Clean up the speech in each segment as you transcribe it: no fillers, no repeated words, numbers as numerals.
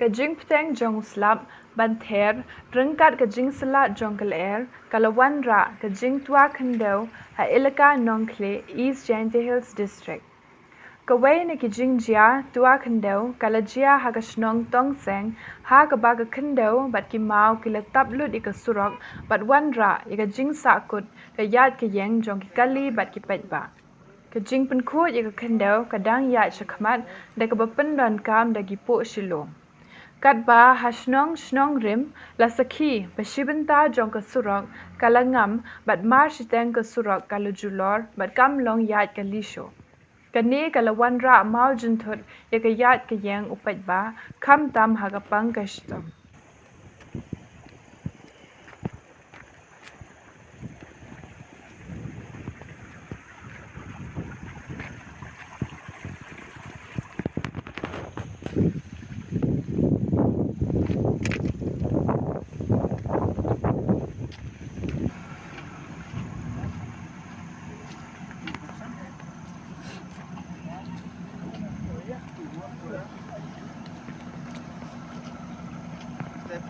kajing pteng jong slap banter rengkat kajing Syllad jong keler kalawan ra kajing tua khyndew ha Elaka Nongkhlieh East Jaintia Hills District. Kawai na kijing jia tua khyndew kala jia ha kashnong tong seng ha kabaga khyndew bat ki mau kila taplut ika surok bat wan ra ika jing sakut kayat kayeng jong ki kali bat ki petba. Kajing penkut ika khyndew kadang yat shakmat da kabapendon kam da gipo shilong. Kat ba hashnong rim la sakhi bashibenta jong ka surok kala ngam bat mar shiteng ka surok kala julor bat kam long yat ka lisho. Kani kala wan ra mau junthut ya ka yat ka yang upat ba kam tam hagapang kashtam.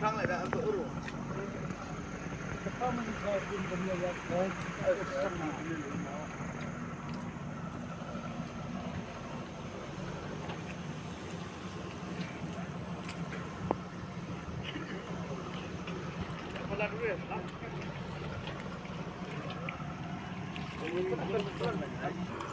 Perang lại đã ăn vỡ rồi. Hãy subscribe cho kênh Ghiền Mì Gõ để không bỏ lỡ những video hấp dẫn.